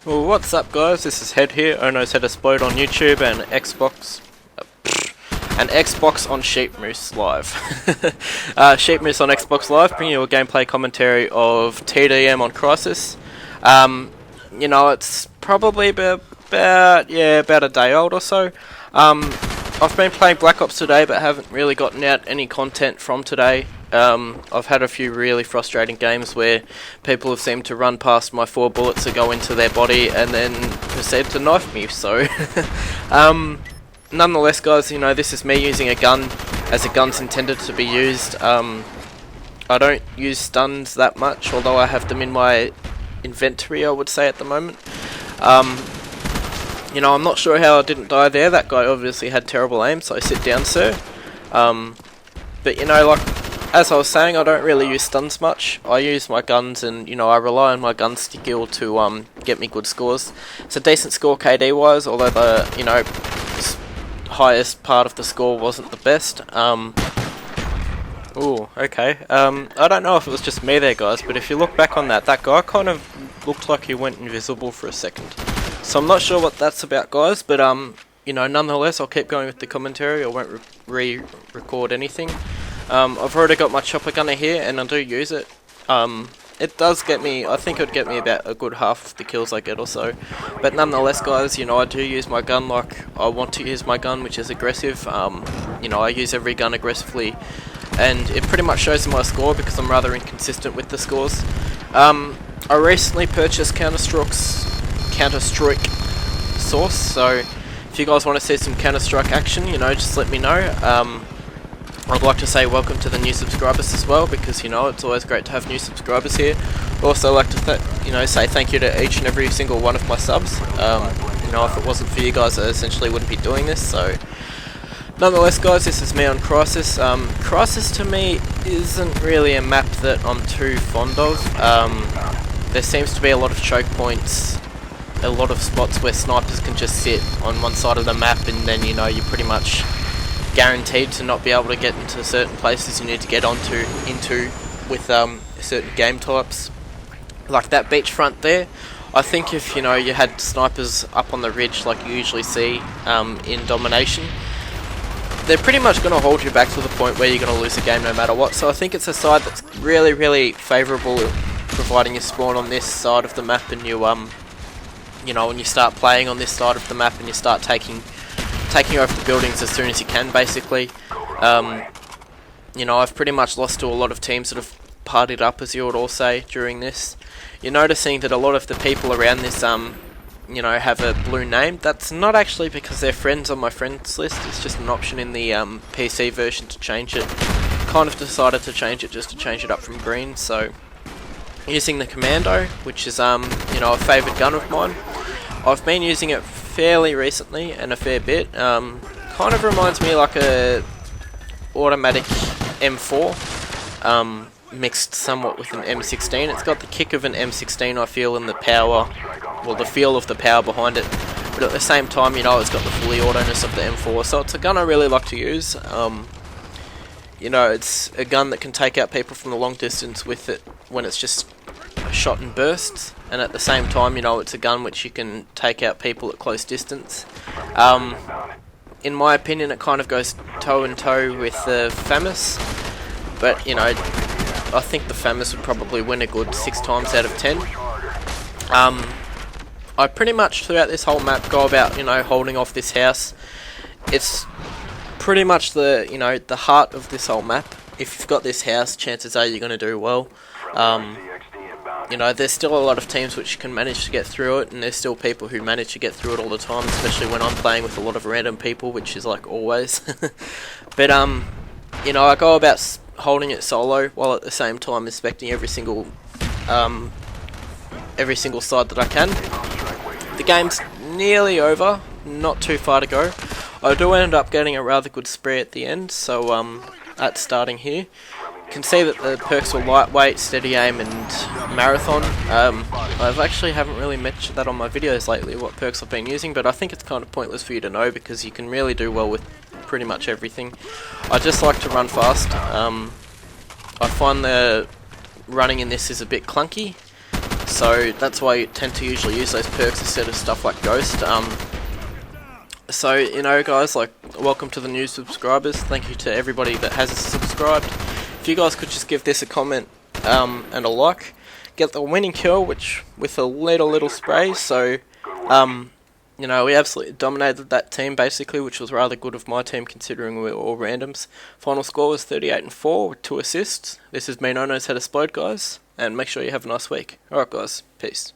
Well, what's up guys, this is Head here, Ono's Head Explode on YouTube and Xbox on Sheepmoose Live. Sheepmoose on Xbox Live, bringing you a gameplay commentary of TDM on Crisis. You know, it's probably about a day old or so. I've been playing Black Ops today but haven't really gotten out any content from today. I've had a few really frustrating games where people have seemed to run past my 4 bullets that go into their body and then proceed to knife me, so nonetheless guys, you know, this is me using a gun as a gun's intended to be used. I don't use stuns that much, although I have them in my inventory, I would say, at the moment. You know, I'm not sure how I didn't die there. That guy obviously had terrible aim, so sit down, sir. But you know, like, as I was saying, I don't really use stuns much. I use my guns and, you know, I rely on my gun skill to get me good scores. It's a decent score KD wise, although the, you know, highest part of the score wasn't the best. Ooh, okay. I don't know if it was just me there guys, but if you look back on that guy kind of looked like he went invisible for a second. So I'm not sure what that's about guys, but you know, nonetheless I'll keep going with the commentary. I won't re-record anything. I've already got my chopper gunner here and I do use it. It does get me, I think it would get me about a good half of the kills I get or so. But nonetheless guys, you know, I do use my gun like I want to use my gun, which is aggressive. You know, I use every gun aggressively and it pretty much shows in my score because I'm rather inconsistent with the scores. I recently purchased Counter-Strike Source, so if you guys want to see some Counter-Strike action, you know, just let me know. I'd like to say welcome to the new subscribers as well, because, you know, it's always great to have new subscribers here. I'd also like to you know, say thank you to each and every single one of my subs. You know, if it wasn't for you guys, I essentially wouldn't be doing this. So nonetheless guys, this is me on Crisis. Crisis to me isn't really a map that I'm too fond of. There seems to be a lot of choke points, a lot of spots where snipers can just sit on one side of the map and then, you know, you're pretty much guaranteed to not be able to get into certain places you need to get into with certain game types. Like that beachfront there, I think if, you know, you had snipers up on the ridge like you usually see in Domination, they're pretty much going to hold you back to the point where you're going to lose the game no matter what. So I think it's a side that's really, really favourable, providing you spawn on this side of the map and you you know, when you start playing on this side of the map and you start taking over the buildings as soon as you can, basically. You know, I've pretty much lost to a lot of teams that have partied up, as you would all say, during this. You're noticing that a lot of the people around this, you know, have a blue name. That's not actually because they're friends on my friends list, it's just an option in the PC version to change it. Kind of decided to change it just to change it up from green, so using the commando, which is, you know, a favoured gun of mine. I've been using it fairly recently and a fair bit. Kind of reminds me like a automatic M4 mixed somewhat with an M16. It's got the kick of an M16, I feel, and the power, well, the feel of the power behind it, but at the same time, you know, it's got the fully auto-ness of the M4, so it's a gun I really like to use. You know, it's a gun that can take out people from the long distance with it when it's just a shot and bursts, and at the same time, you know, it's a gun which you can take out people at close distance. In my opinion, it kind of goes toe in toe with the FAMAS, but, you know, I think the FAMAS would probably win a good 6 times out of 10. I pretty much throughout this whole map go about, you know, holding off this house. It's pretty much the, you know, the heart of this whole map. If you've got this house, chances are you're going to do well. You know, there's still a lot of teams which can manage to get through it, and there's still people who manage to get through it all the time, especially when I'm playing with a lot of random people, which is like always. But you know, I go about holding it solo while at the same time inspecting every single side that I can. The game's nearly over, not too far to go. I do end up getting a rather good spree at the end, so at starting here. You can see that the perks are lightweight, steady aim and marathon. I've actually haven't really mentioned that on my videos lately, what perks I've been using, but I think it's kind of pointless for you to know because you can really do well with pretty much everything. I just like to run fast. I find the running in this is a bit clunky. so that's why you tend to usually use those perks instead of stuff like Ghost. So, you know, guys, like, welcome to the new subscribers. Thank you to everybody that has subscribed. If you guys could just give this a comment and a like, get the winning kill, which with a little spray. So, you know, we absolutely dominated that team basically, which was rather good of my team considering we were all randoms. Final score was 38-4 with 2 assists. This has been Ono's Head Explode, guys, and make sure you have a nice week. Alright, guys, peace.